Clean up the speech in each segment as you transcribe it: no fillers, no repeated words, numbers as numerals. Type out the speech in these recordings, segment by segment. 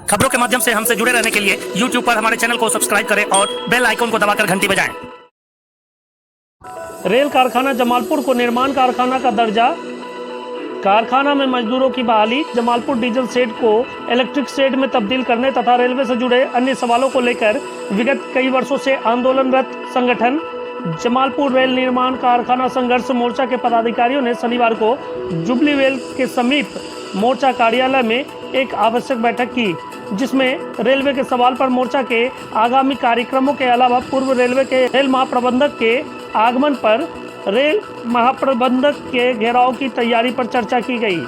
खबरों के माध्यम से हमसे जुड़े रहने के लिए YouTube पर हमारे चैनल को सब्सक्राइब करें और बेल आइकन को दबाकर घंटी बजाएं। रेल कारखाना जमालपुर को निर्माण कारखाना का दर्जा। कारखाना में मजदूरों की बहाली। जमालपुर डीजल शेड को इलेक्ट्रिक शेड में तब्दील करने तथा रेलवे से जुड़े अन्य सवालों को लेकर विगत कई वर्षों से आंदोलनरत संगठन जमालपुर रेल निर्माण कारखाना संघर्ष मोर्चा के पदाधिकारियों ने शनिवार को जुबली वेल के समीप मोर्चा कार्यालय में एक आवश्यक बैठक की, जिसमें रेलवे के सवाल पर मोर्चा के आगामी कार्यक्रमों के अलावा पूर्व रेलवे के रेल महाप्रबंधक के आगमन पर रेल महाप्रबंधक के घेराव की तैयारी पर चर्चा की गई।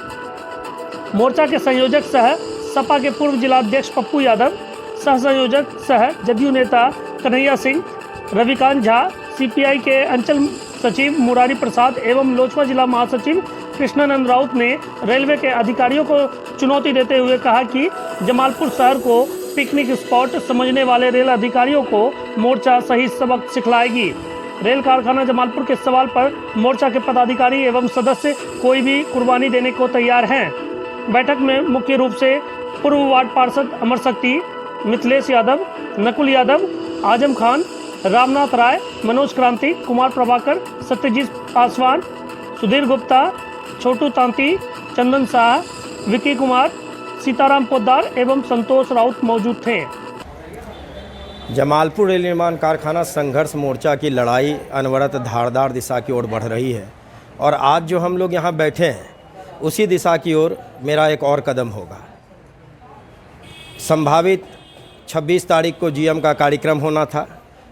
मोर्चा के संयोजक सह सपा के पूर्व जिलाध्यक्ष पप्पू यादव, सह संयोजक सह जदयू नेता कन्हैया सिंह, रविकांत झा, सीपीआई के अंचल सचिव मुरारी प्रसाद एवं लोजपा जिला महासचिव कृष्णानंद राउत ने रेलवे के अधिकारियों को चुनौती देते हुए कहा कि जमालपुर शहर को पिकनिक स्पॉट समझने वाले रेल अधिकारियों को मोर्चा सही सबक सिखलाएगी। रेल कारखाना जमालपुर के सवाल पर मोर्चा के पदाधिकारी एवं सदस्य कोई भी कुर्बानी देने को तैयार हैं। बैठक में मुख्य रूप से पूर्व वार्ड पार्षद अमर शक्ति, मिथिलेश यादव, नकुल यादव, आजम खान, रामनाथ राय, मनोज क्रांति, कुमार प्रभाकर, सत्यजीत पासवान, सुधीर गुप्ता, छोटू तांती, चंदन शाह, विकी कुमार, सीताराम पोद्दार एवं संतोष राउत मौजूद थे। जमालपुर रेल निर्माण कारखाना संघर्ष मोर्चा की लड़ाई अनवरत धारदार दिशा की ओर बढ़ रही है और आज जो हम लोग यहाँ बैठे हैं उसी दिशा की ओर मेरा एक और कदम होगा। संभावित 26 तारीख को जीएम का कार्यक्रम होना था,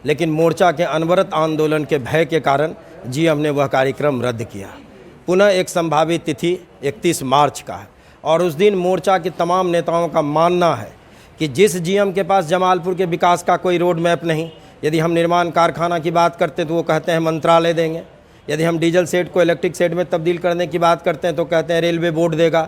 लेकिन मोर्चा के अनवरत आंदोलन के भय के कारण जीएम ने वह कार्यक्रम रद्द किया। पुनः एक संभावित तिथि 31 मार्च का है और उस दिन मोर्चा के तमाम नेताओं का मानना है कि जिस जीएम के पास जमालपुर के विकास का कोई रोड मैप नहीं, यदि हम निर्माण कारखाना की बात करते हैं तो वो कहते हैं मंत्रालय देंगे, यदि हम डीजल शेड को इलेक्ट्रिक शेड में तब्दील करने की बात करते हैं तो कहते हैं रेलवे बोर्ड देगा,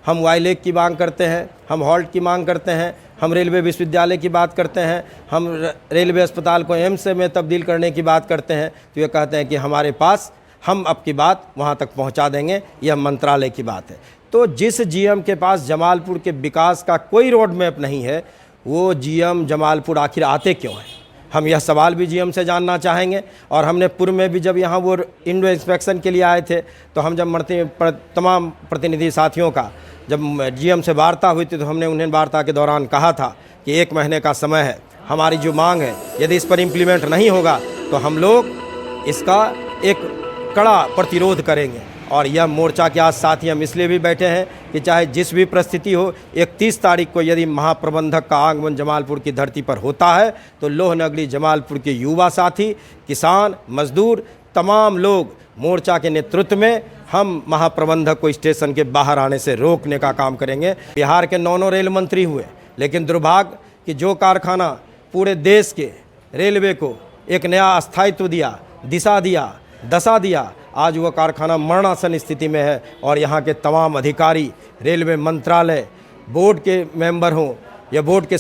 हम वाईलेक की मांग करते हैं, हम हॉल्ट की मांग करते हैं, हम रेलवे विश्वविद्यालय की बात करते हैं, हम रेलवे अस्पताल को एम्स में तब्दील करने की बात करते हैं तो ये कहते हैं कि हमारे पास, हम आपकी बात वहाँ तक पहुँचा देंगे, यह मंत्रालय की बात है। तो जिस जीएम के पास जमालपुर के विकास का कोई रोड मैप नहीं है, वो जीएम जमालपुर आखिर आते क्यों हैं? हम यह सवाल भी जीएम से जानना चाहेंगे। और हमने पूर्व में भी जब यहाँ वो इंडो इंस्पेक्शन के लिए आए थे तो हम जब तमाम प्रतिनिधि साथियों का जब जीएम से वार्ता हुई थी तो हमने उन्हें वार्ता के दौरान कहा था कि 1 महीने का समय है, हमारी जो मांग है यदि इस पर इम्प्लीमेंट नहीं होगा तो हम लोग इसका एक कड़ा प्रतिरोध करेंगे। और यह मोर्चा के आज साथी हम इसलिए भी बैठे हैं कि चाहे जिस भी परिस्थिति हो, 31 तारीख को यदि महाप्रबंधक का आगमन जमालपुर की धरती पर होता है तो लोह नगरी जमालपुर के युवा साथी, किसान, मजदूर, तमाम लोग मोर्चा के नेतृत्व में हम महाप्रबंधक को स्टेशन के बाहर आने से रोकने का काम करेंगे। बिहार के 9 रेल मंत्री हुए, लेकिन दुर्भाग्य कि जो कारखाना पूरे देश के रेलवे को एक नया स्थायित्व दिया, दिशा दिया, दशा दिया, आज वह कारखाना मरणासन स्थिति में है। और यहाँ के तमाम अधिकारी, रेलवे मंत्रालय, बोर्ड के मेंबर हों या बोर्ड के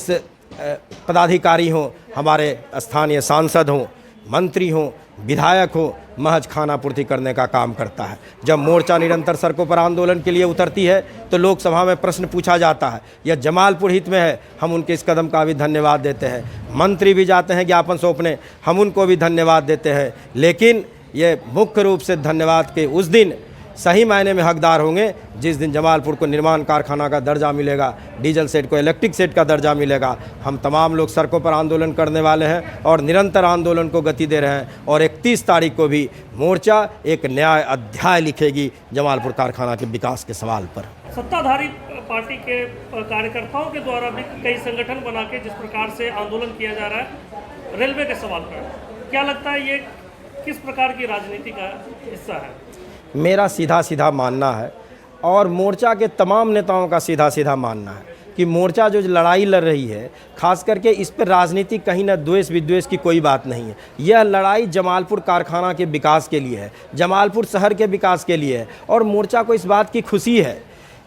पदाधिकारी हों, हमारे स्थानीय सांसद हों, मंत्री हों, विधायक हों, महज खानापूर्ति करने का काम करता है। जब मोर्चा निरंतर सड़कों पर आंदोलन के लिए उतरती है तो लोकसभा में प्रश्न पूछा जाता है, यह जमालपुर हित में है, हम उनके इस कदम का भी धन्यवाद देते हैं। मंत्री भी जाते हैं ज्ञापन सौंपने, हम उनको भी धन्यवाद देते हैं। लेकिन ये मुख्य रूप से धन्यवाद के उस दिन सही मायने में हकदार होंगे जिस दिन जमालपुर को निर्माण कारखाना का दर्जा मिलेगा, डीजल शेड को इलेक्ट्रिक शेड का दर्जा मिलेगा। हम तमाम लोग सड़कों पर आंदोलन करने वाले हैं और निरंतर आंदोलन को गति दे रहे हैं। और 31 तारीख को भी मोर्चा एक नया अध्याय लिखेगी जमालपुर कारखाना के विकास के सवाल पर। सत्ताधारी पार्टी के कार्यकर्ताओं के द्वारा भी कई संगठन बना के जिस प्रकार से आंदोलन किया जा रहा है रेलवे के सवाल पर, क्या लगता है ये किस प्रकार की राजनीति का हिस्सा है? मेरा सीधा मानना है और मोर्चा के तमाम नेताओं का सीधा मानना है कि मोर्चा जो लड़ाई लड़ रही है, खास करके इस पर राजनीति कहीं ना द्वेष विद्वेष की कोई बात नहीं है। यह लड़ाई जमालपुर कारखाना के विकास के लिए है, जमालपुर शहर के विकास के लिए है। और मोर्चा को इस बात की खुशी है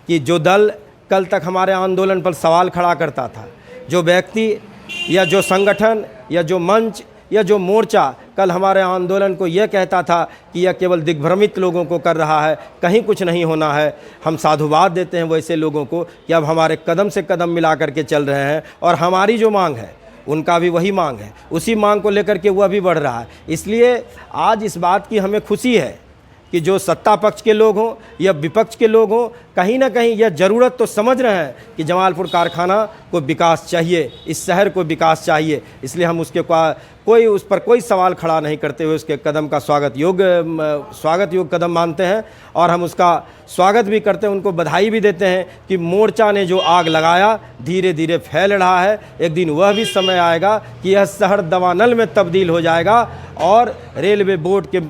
कि जो दल कल तक हमारे आंदोलन पर सवाल खड़ा करता था, जो व्यक्ति या जो संगठन या जो मंच या जो मोर्चा कल हमारे आंदोलन को यह कहता था कि यह केवल दिग्भ्रमित लोगों को कर रहा है, कहीं कुछ नहीं होना है। हम साधुवाद देते हैं वैसे लोगों को कि अब हमारे कदम से कदम मिला करके चल रहे हैं और हमारी जो मांग है उनका भी वही मांग है, उसी मांग को लेकर के वह भी बढ़ रहा है। इसलिए आज इस बात की हमें खुशी है कि जो सत्ता पक्ष के लोग हों या विपक्ष के लोग हों, कहीं ना कहीं यह ज़रूरत तो समझ रहे हैं कि जमालपुर कारखाना को विकास चाहिए, इस शहर को विकास चाहिए। इसलिए हम उसके कोई उस पर कोई सवाल खड़ा नहीं करते हुए उसके कदम का स्वागत योग्य कदम मानते हैं और हम उसका स्वागत भी करते हैं, उनको बधाई भी देते हैं कि मोर्चा ने जो आग लगाया धीरे धीरे फैल रहा है। एक दिन वह भी समय आएगा कि यह शहर दवानल में तब्दील हो जाएगा और रेलवे बोर्ड के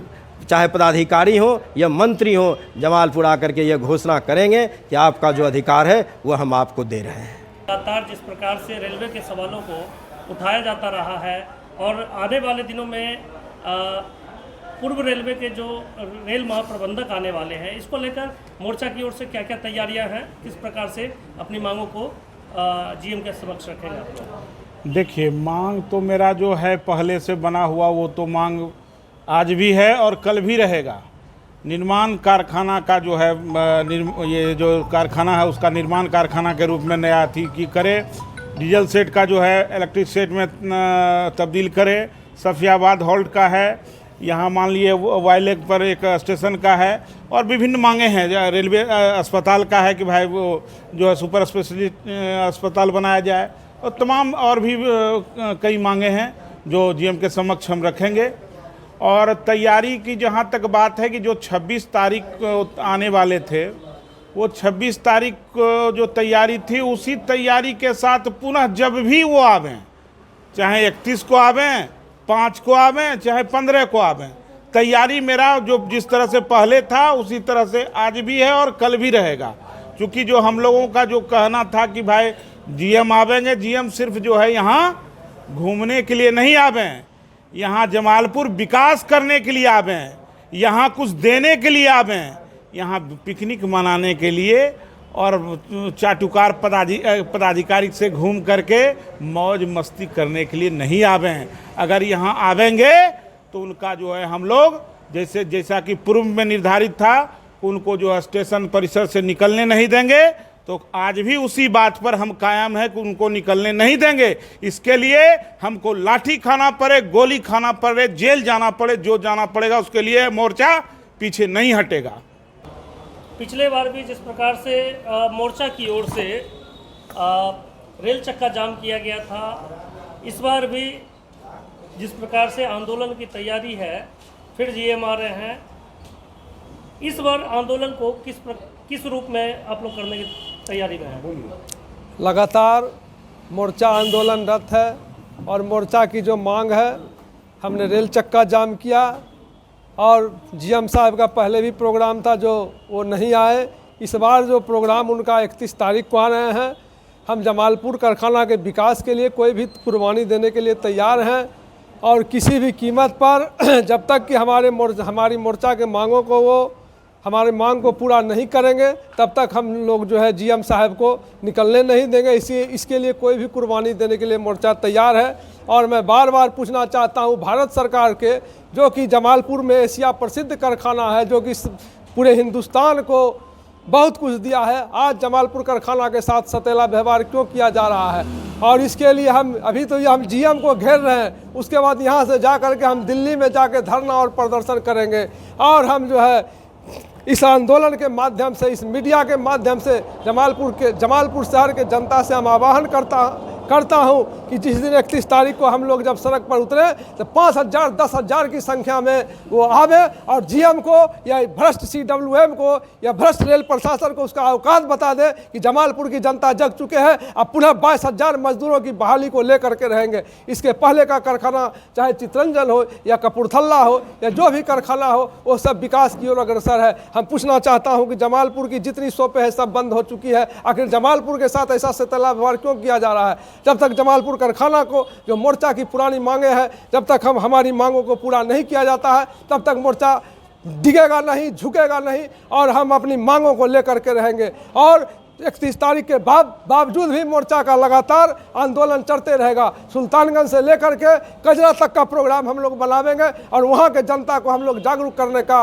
चाहे पदाधिकारी हो या मंत्री हो, जमालपुर आकर के यह घोषणा करेंगे कि आपका जो अधिकार है वह हम आपको दे रहे हैं। लगातार जिस प्रकार से रेलवे के सवालों को उठाया जाता रहा है और आने वाले दिनों में पूर्व रेलवे के जो रेल महाप्रबंधक आने वाले हैं, इसको लेकर मोर्चा की ओर से क्या क्या तैयारियां हैं, किस प्रकार से अपनी मांगों को जीएम के समक्ष रखेंगे? देखिए, मांग तो मेरा जो है पहले से बना हुआ वो तो मांग आज भी है और कल भी रहेगा। निर्माण कारखाना का जो है ये जो कारखाना है उसका निर्माण कारखाना के रूप में नया थी कि करे, डीजल सेट का जो है इलेक्ट्रिक सेट में तब्दील करे। सफियाबाद हॉल्ट का है, यहाँ मान लिए वाइलेक पर एक स्टेशन का है और विभिन्न मांगे हैं। रेलवे अस्पताल का है कि भाई वो जो है सुपर स्पेशलिस्ट अस्पताल बनाया जाए और तमाम और भी कई मांगे हैं जो जीएम के समक्ष हम रखेंगे। और तैयारी की जहाँ तक बात है कि जो 26 तारीख को आने वाले थे, वो 26 तारीख को जो तैयारी थी उसी तैयारी के साथ पुनः जब भी वो आवें, चाहे 31 को आवें, 5 को आवें, चाहे 15 को आवें, तैयारी मेरा जो जिस तरह से पहले था उसी तरह से आज भी है और कल भी रहेगा। क्योंकि जो हम लोगों का जो कहना था कि भाई जीएम आवेंगे, जीएम सिर्फ जो है यहाँ घूमने के लिए नहीं आवें, यहाँ जमालपुर विकास करने के लिए आवें, यहाँ कुछ देने के लिए आवें, यहाँ पिकनिक मनाने के लिए और चाटुकार पदाधिकारी से घूम करके मौज मस्ती करने के लिए नहीं आवें। अगर यहाँ आवेंगे तो उनका जो है हम लोग जैसा कि पूर्व में निर्धारित था, उनको जो है स्टेशन परिसर से निकलने नहीं देंगे, तो आज भी उसी बात पर हम कायम है कि उनको निकलने नहीं देंगे। इसके लिए हमको लाठी खाना पड़े, गोली खाना पड़े, जेल जाना पड़े, जो जाना पड़ेगा उसके लिए मोर्चा पीछे नहीं हटेगा। पिछले बार भी जिस प्रकार से मोर्चा की ओर से रेल चक्का जाम किया गया था, इस बार भी जिस प्रकार से आंदोलन की तैयारी है, फिर जीएम आ रहे हैं। इस बार आंदोलन को किस रूप में आप लोग करने की तैयारी में हैं? लगातार मोर्चा आंदोलनरत है और मोर्चा की जो मांग है, हमने रेल चक्का जाम किया और जीएम साहब का पहले भी प्रोग्राम था जो वो नहीं आए। इस बार जो प्रोग्राम उनका 31 तारीख को आ रहे हैं। हम जमालपुर कारखाना के विकास के लिए कोई भी कुर्बानी देने के लिए तैयार हैं और किसी भी कीमत पर जब तक कि हमारी मोर्चा के मांगों को वो हमारी मांग को पूरा नहीं करेंगे तब तक हम लोग जो है जीएम साहब को निकलने नहीं देंगे। इसके लिए कोई भी कुर्बानी देने के लिए मोर्चा तैयार है। और मैं बार बार पूछना चाहता हूं भारत सरकार के, जो कि जमालपुर में एशिया प्रसिद्ध कारखाना है, जो कि पूरे हिंदुस्तान को बहुत कुछ दिया है, आज जमालपुर कारखाना के साथ सतेला व्यवहार क्यों किया जा रहा है? और इसके लिए हम अभी तो हम जीएम को घेर रहे हैं, उसके बाद यहाँ से जा कर के हम दिल्ली में जाके धरना और प्रदर्शन करेंगे। और हम जो है इस आंदोलन के माध्यम से, इस मीडिया के माध्यम से जमालपुर शहर के जनता से हम आह्वान करता हूं कि जिस दिन 31 तारीख को हम लोग जब सड़क पर उतरे तो 5,000 10,000 की संख्या में वो आवे और जीएम को या भ्रष्ट CWM को या भ्रष्ट रेल प्रशासन को उसका औकात बता दे कि जमालपुर की जनता जग चुके हैं, अब पुनः 22,000 मजदूरों की बहाली को लेकर के रहेंगे। इसके पहले का कारखाना चाहे चितरंजन हो या कपूरथला हो या जो भी कारखाना हो, वो सब विकास की ओर अग्रसर है। हम पूछना चाहता हूँ कि जमालपुर की जितनी शॉपें हैं सब बंद हो चुकी है, आखिर जमालपुर के साथ ऐसा सतेला व्यवहार क्यों किया जा रहा है? जब तक जमालपुर कारखाना को जो मोर्चा की पुरानी मांगे हैं, जब तक हमारी मांगों को पूरा नहीं किया जाता है, तब तक मोर्चा डिगेगा नहीं, झुकेगा नहीं और हम अपनी मांगों को लेकर के रहेंगे। और 31 तारीख के बावजूद भी मोर्चा का लगातार आंदोलन चलते रहेगा। सुल्तानगंज से लेकर के कजरा तक का प्रोग्राम हम लोग बनावेंगे और वहाँ के जनता को हम लोग जागरूक करने का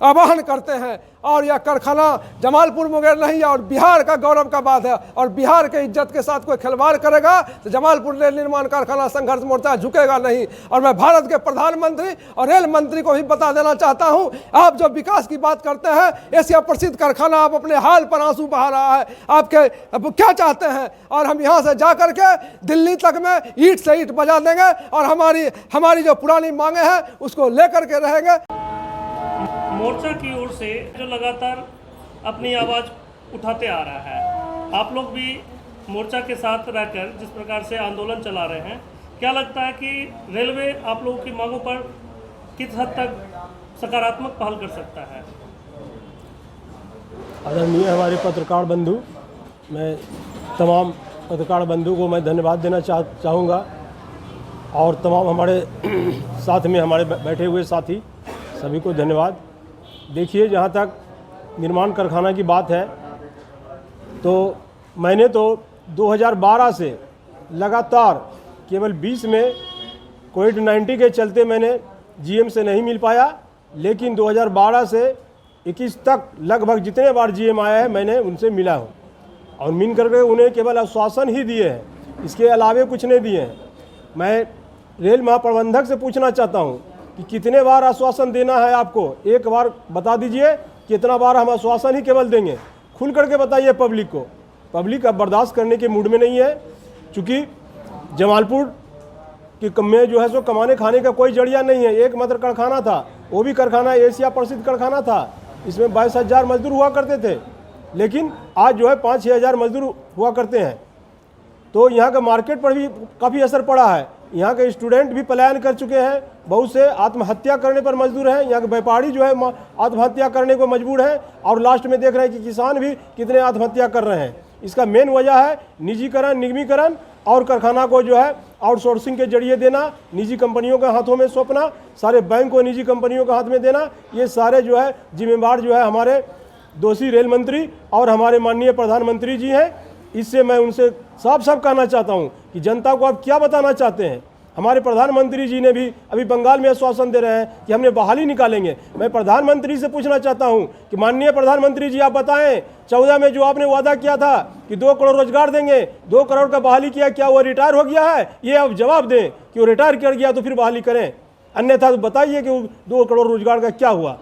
आह्वान करते हैं। और यह कारखाना जमालपुर मुंगेर नहीं है और बिहार का गौरव का बात है, और बिहार के इज्जत के साथ कोई खिलवाड़ करेगा तो जमालपुर रेल निर्माण कारखाना संघर्ष मोर्चा झुकेगा नहीं। और मैं भारत के प्रधानमंत्री और रेल मंत्री को भी बता देना चाहता हूं, आप जो विकास की बात करते हैं, एशिया प्रसिद्ध कारखाना आप अपने हाल पर आंसू बहा रहा है, आपके अब क्या चाहते हैं? और हम यहाँ से जा करके दिल्ली तक में ईंट से ईंट बजा देंगे और हमारी जो पुरानी मांगे हैं उसको लेकर के रहेंगे। मोर्चा की ओर से जो लगातार अपनी आवाज़ उठाते आ रहा है, आप लोग भी मोर्चा के साथ रहकर जिस प्रकार से आंदोलन चला रहे हैं, क्या लगता है कि रेलवे आप लोगों की मांगों पर किस हद तक सकारात्मक पहल कर सकता है? आदरणीय हमारे पत्रकार बंधु, मैं तमाम पत्रकार बंधु को मैं धन्यवाद देना चाहूँगा और तमाम हमारे साथ में हमारे बैठे हुए साथी सभी को धन्यवाद। देखिए, जहाँ तक निर्माण कारखाना की बात है तो मैंने तो 2012 से लगातार केवल 20 में कोविड-19 के चलते मैंने जीएम से नहीं मिल पाया, लेकिन 2012 से 21 तक लगभग जितने बार जीएम आया है मैंने उनसे मिला हूँ और मिल करके उन्हें केवल आश्वासन ही दिए हैं, इसके अलावे कुछ नहीं दिए हैं। मैं रेल महाप्रबंधक से पूछना चाहता हूँ कि कितने बार आश्वासन देना है आपको, एक बार बता दीजिए कितना बार हम आश्वासन ही केवल देंगे। खुल करके बताइए पब्लिक को। पब्लिक अब बर्दाश्त करने के मूड में नहीं है, क्योंकि जमालपुर की में जो है सो कमाने खाने का कोई जरिया नहीं है। एकमात्र कारखाना था, वो भी कारखाना एशिया प्रसिद्ध कारखाना था, इसमें 22,000 मजदूर हुआ करते थे, लेकिन आज जो है 5-6 हज़ार मजदूर हुआ करते हैं। तो यहाँ का मार्केट पर भी काफ़ी असर पड़ा है। यहाँ के स्टूडेंट भी पलायन कर चुके हैं, बहुत से आत्महत्या करने पर मजबूर हैं, यहाँ के व्यापारी जो है आत्महत्या करने को मजबूर हैं, और लास्ट में देख रहे हैं कि किसान भी कितने आत्महत्या कर रहे हैं। इसका मेन वजह है निजीकरण, निगमीकरण और कारखाना को जो है आउटसोर्सिंग के जरिए देना, निजी कंपनियों के हाथों में सौंपना, सारे बैंक को निजी कंपनियों के हाथ में देना। ये सारे जो है जिम्मेदार जो है हमारे दोषी रेल मंत्री और हमारे माननीय प्रधानमंत्री जी हैं। इससे मैं उनसे साफ साफ कहना चाहता हूं कि जनता को आप क्या बताना चाहते हैं। हमारे प्रधानमंत्री जी ने भी अभी बंगाल में आश्वासन दे रहे हैं कि हमने बहाली निकालेंगे। मैं प्रधानमंत्री से पूछना चाहता हूं कि माननीय प्रधानमंत्री जी आप बताएं, 14 में जो आपने वादा किया था कि 2 करोड़ रोजगार देंगे, 2 करोड़ का बहाली किया, क्या वो रिटायर हो गया है? ये आप जवाब दें कि वो रिटायर कर गया तो फिर बहाली करें, अन्यथा तो बताइए कि 2 करोड़ रोजगार का क्या हुआ।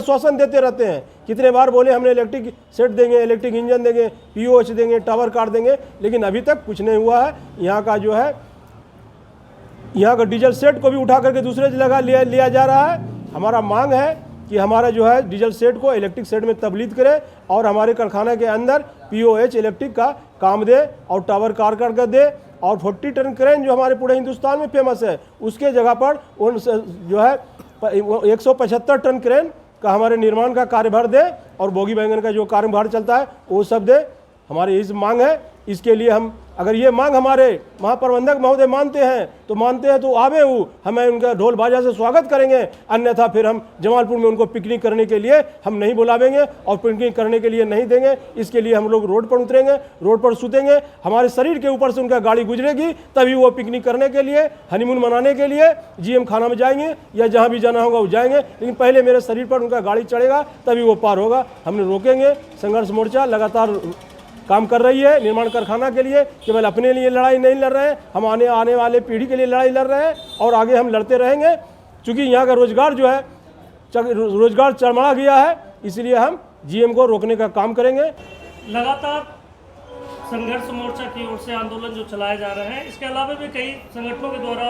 आश्वासन देते रहते हैं, कितने बार बोले हमने इलेक्ट्रिक सेट देंगे, इलेक्ट्रिक इंजन देंगे, पीओएच देंगे, टावर कार देंगे, लेकिन अभी तक कुछ नहीं हुआ है। यहाँ का जो है यहाँ का डीजल सेट को भी उठा करके दूसरे जगह लिया जा रहा है। हमारा मांग है कि हमारा जो है डीजल सेट को इलेक्ट्रिक सेट में तब्दील करें और हमारे कारखाना के अंदर पीओएच इलेक्ट्रिक का काम दे और टावर कार कर दे, और 40 टन क्रेन जो हमारे पूरे हिंदुस्तान में फेमस है उसके जगह पर उन जो है 175 टन क्रेन का हमारे निर्माण का कार्यभार दे और बोगी बैंगन का जो कार्यभार चलता है वो सब दे। हमारी इस मांग है। इसके लिए हम अगर ये मांग हमारे महाप्रबंधक महोदय मानते हैं तो आवे हमें उनका ढोल बाजा से स्वागत करेंगे, अन्यथा फिर हम जमालपुर में उनको पिकनिक करने के लिए हम नहीं बुलावेंगे और पिकनिक करने के लिए नहीं देंगे। इसके लिए हम लोग रोड पर उतरेंगे, रोड पर सुतेंगे, हमारे शरीर के ऊपर से उनका गाड़ी गुजरेगी, तभी वो पिकनिक करने के लिए, हनीमून मनाने के लिए जीएम खाना में जाएंगे या जहाँ भी जाना होगा वो जाएंगे, लेकिन पहले मेरे शरीर पर उनका गाड़ी चढ़ेगा तभी वो पार होगा। हमने रोकेंगे। संघर्ष मोर्चा लगातार काम कर रही है निर्माण कारखाना के लिए, केवल अपने लिए लड़ाई नहीं लड़ रहे हैं, हम आने वाले पीढ़ी के लिए लड़ाई लड़ रहे हैं और आगे हम लड़ते रहेंगे। क्योंकि यहाँ का रोजगार जो है रोजगार चरमरा गया है, इसलिए हम जीएम को रोकने का काम करेंगे। लगातार संघर्ष मोर्चा की ओर से आंदोलन जो चलाए जा रहे हैं, इसके अलावा भी कई संगठनों के द्वारा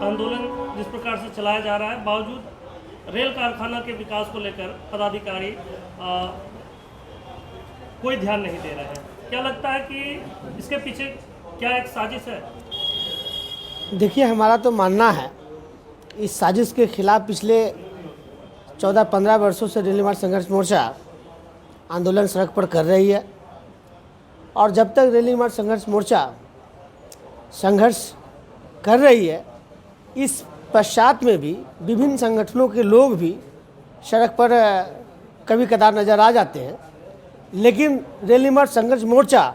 आंदोलन जिस प्रकार से चलाया जा रहा है, बावजूद रेल कारखाना के विकास को लेकर पदाधिकारी कोई ध्यान नहीं दे रहे हैं। क्या लगता है कि इसके पीछे क्या एक साजिश है? देखिए, हमारा तो मानना है इस साजिश के खिलाफ पिछले 14-15 वर्षों से रेल निर्माण संघर्ष मोर्चा आंदोलन सड़क पर कर रही है, और जब तक रेल निर्माण संघर्ष मोर्चा संघर्ष कर रही है, इस पश्चात में भी विभिन्न संगठनों के लोग भी सड़क पर कभी कदार नज़र आ जाते हैं। लेकिन रेल निर्माण संघर्ष मोर्चा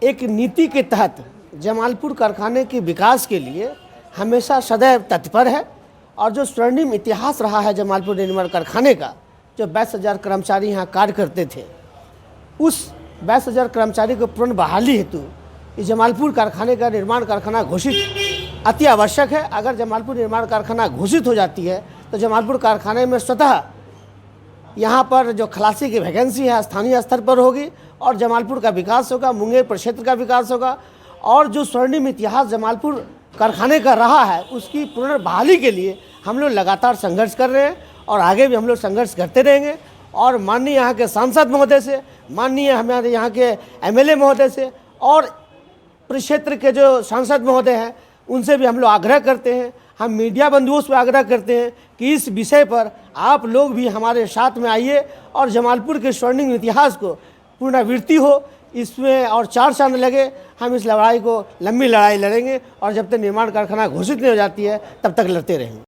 एक नीति के तहत जमालपुर कारखाने के विकास के लिए हमेशा सदैव तत्पर है। और जो स्वर्णिम इतिहास रहा है जमालपुर निर्माण कारखाने का, जो 22,000 कर्मचारी यहाँ कार्य करते थे, उस 22,000 कर्मचारी को पूर्ण बहाली हेतु इस जमालपुर कारखाने का निर्माण कारखाना घोषित अति आवश्यक है। अगर जमालपुर निर्माण कारखाना घोषित हो जाती है तो जमालपुर कारखाने में स्वतः यहाँ पर जो खलासी की वैकेंसी है स्थानीय स्तर पर होगी और जमालपुर का विकास होगा, मुंगेर प्रक्षेत्र का विकास होगा। और जो स्वर्णिम इतिहास जमालपुर कारखाने का रहा है उसकी पुनर्बहाली के लिए हम लोग लगातार संघर्ष कर रहे हैं और आगे भी हम लोग संघर्ष करते रहेंगे। और माननीय यहाँ के सांसद महोदय से, माननीय हमारे यहाँ के एमएलए महोदय से और प्रक्षेत्र के जो सांसद महोदय हैं उनसे भी हम लोग आग्रह करते हैं, हम मीडिया बंधुओं से आग्रह करते हैं कि इस विषय पर आप लोग भी हमारे साथ में आइए और जमालपुर के स्वर्णिम इतिहास को पुनरावृत्ति हो, इसमें और 4 चांद लगे। हम इस लड़ाई को लंबी लड़ाई लड़ेंगे और जब तक निर्माण कारखाना घोषित नहीं हो जाती है तब तक लड़ते रहेंगे।